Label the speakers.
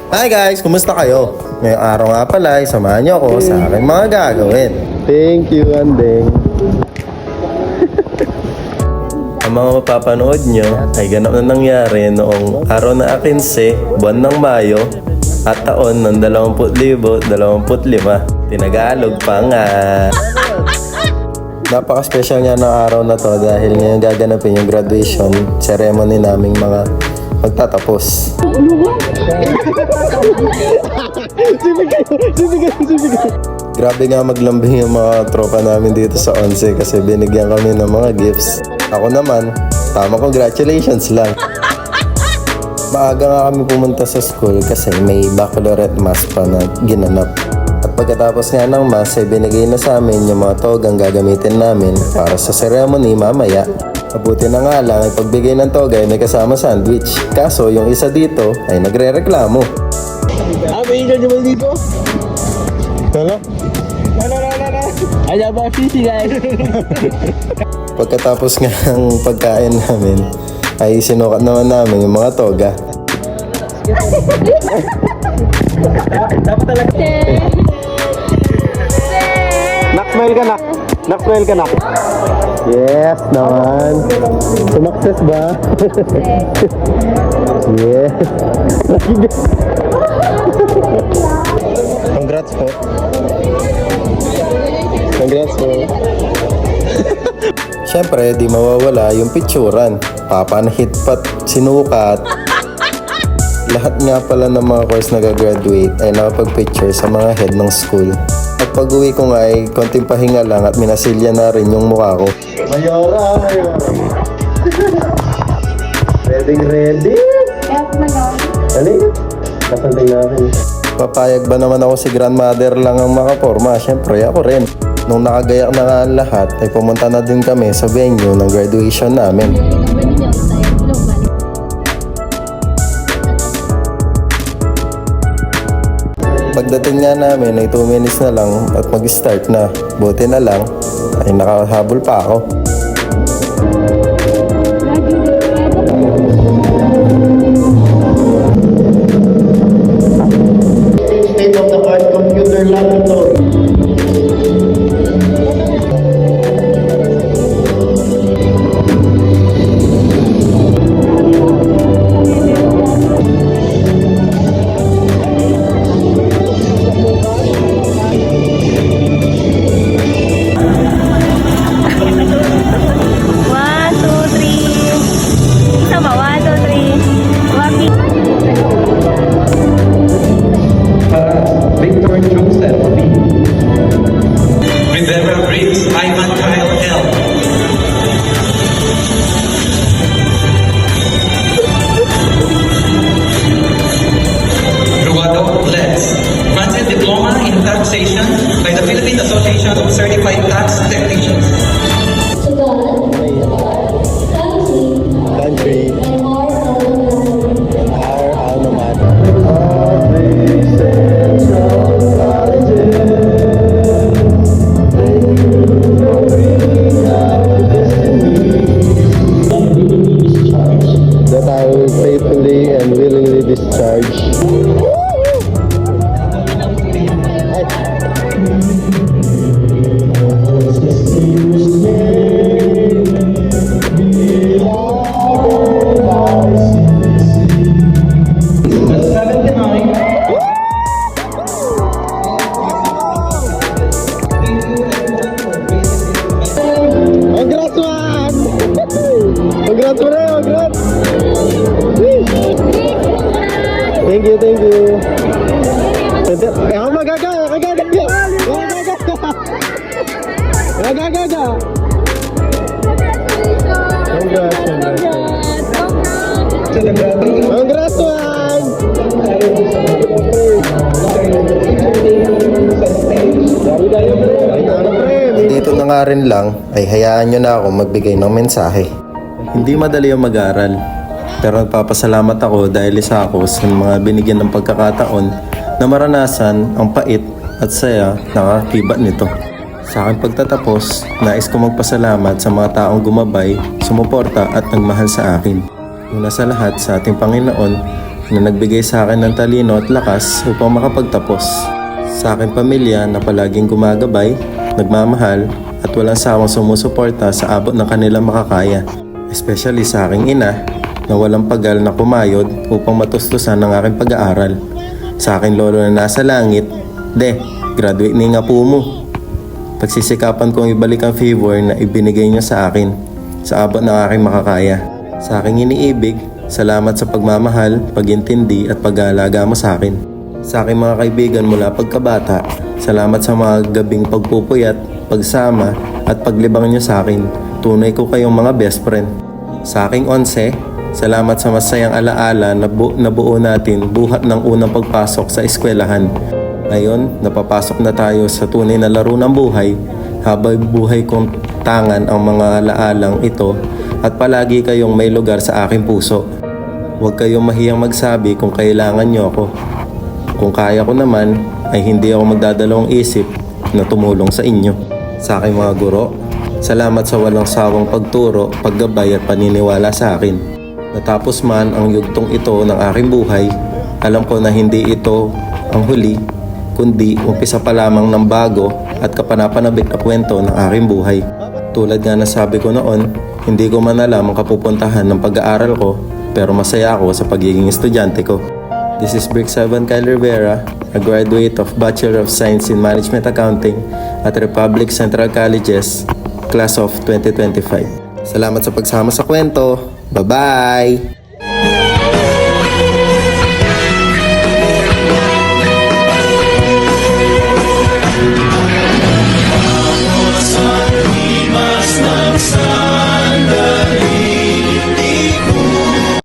Speaker 1: Hi guys, kumusta kayo? Ngayong araw nga pala, samahan niyo ako sa aking mga gagawin.
Speaker 2: Thank you, Andeng.
Speaker 1: Ang mga mapapanood nyo ay ganap na nangyari noong araw na 15, buwan ng Mayo, at taon ng 20,25. Tinagalog pa nga. Napaka-special nga ng araw na to dahil ngayon gaganapin yung graduation ceremony naming mga magtatapos. Grabe nga maglambing yung mga tropa namin dito sa 11 kasi binigyan kami ng mga gifts. Ako naman, tama, congratulations lang. Maaga nga kami pumunta sa school kasi may baccalaureate mass pa na ginanap. At pagkatapos nga ng mass ay binigay na sa amin yung mga togang gagamitin namin para sa ceremony mamaya. Mabuti na nga lang ay pagbigay ng toga ay may kasama sandwich. Kaso yung isa dito ay nagre-reklamo.
Speaker 2: May ilan naman dito?
Speaker 1: Ano?
Speaker 2: Ay, ba fishy guys?
Speaker 1: Pagkatapos nga ng pagkain namin ay sinukat naman namin yung mga toga.
Speaker 2: Dapat talaga. Nak-smile ka, nak. Nak-smile ka, nak. Yes, naman. Sumakses ba? Yes.
Speaker 1: Congrats po. Congrats po. Siyempre, di mawawala yung picturan. Papanhit pat sinukat. Lahat nga pala ng mga course na gagraduate ay nakapag-picture sa mga head ng school. At pag-uwi ko nga ay konting pahinga lang at minasilya na rin yung mukha ko.
Speaker 2: Mayora, mayora. Ready? Dali. Kasanting namin.
Speaker 1: Papayag ba naman ako si grandmother lang ang makaporma? Siyempre ako rin. Nung nakagayak na nga ang lahat, ay pumunta na din kami sa venue ng graduation namin. Pagdating nga namin ay 2 minutes na lang at mag-start na. Buti na lang ay nakahabol pa ako.
Speaker 2: State-of-the-art computer laboratory.
Speaker 3: Victor Joseph B. Rivera Briggs Ivan Kyle L. Ruado Lex. Granted diploma in taxation by the Philippine Association of Certified Tax Technicians.
Speaker 1: Country. Our alma mater. That I will faithfully and willingly discharge. Congrats, man! Congrats, man! Congrats! Thank you. Ako magaga! Congrats, man! Dito na nga rin lang ay hayaan nyo na ako magbigay ng mensahe. Hindi madali ang mag-aral, pero nagpapasalamat ako dahil isa ako sa mga binigyan ng pagkakataon na maranasan ang pait at saya na kakibat nito. Sa aking pagtatapos, nais ko magpasalamat sa mga taong gumabay, sumuporta at nagmahal sa akin. Una sa lahat sa ating Panginoon na nagbigay sa akin ng talino at lakas upang makapagtapos. Sa aking pamilya na palaging gumagabay, nagmamahal at walang sawang sumusuporta sa abot ng kanilang makakaya. Especially sa aking ina na walang pagal na kumayod upang matustusan ang aking pag-aaral. Sa aking lolo na nasa langit, graduate ni nga po mo. Pagsisikapan kong ibalik ang favor na ibinigay niyo sa akin sa abot ng aking makakaya. Sa aking iniibig, salamat sa pagmamahal, pag-intindi at pag-aalaga mo sa akin. Sa aking mga kaibigan mula pagkabata, salamat sa mga gabing pagpupuyat, pagsama at paglibang niyo sa akin. Tunay ko kayong mga best friend. Sa aking 11, salamat sa masayang alaala na buo natin buhat ng unang pagpasok sa eskwelahan. Ngayon, napapasok na tayo sa tunay na laro ng buhay, habang buhay kong tangan ang mga alaalang ito at palagi kayong may lugar sa aking puso. Huwag kayong mahiyang magsabi kung kailangan nyo ako. Kung kaya ko naman, ay hindi ako magdadalawang isip na tumulong sa inyo. Sa aking mga guro, salamat sa walang sawang pagturo, paggabay at paniniwala sa akin. Natapos man ang yugtong ito ng aking buhay, alam ko na hindi ito ang huli, kundi umpisa pa lamang ng bago at kapanapanabik na kwento ng aking buhay. Tulad nga na sabi ko noon, hindi ko man alam ang kapupuntahan ng pag-aaral ko, pero masaya ako sa pagiging estudyante ko. This is Brick 7 Kyle Rivera, a graduate of Bachelor of Science in Management Accounting at Republic Central Colleges, Class of 2025. Salamat sa pagsama sa kwento. Bye-bye!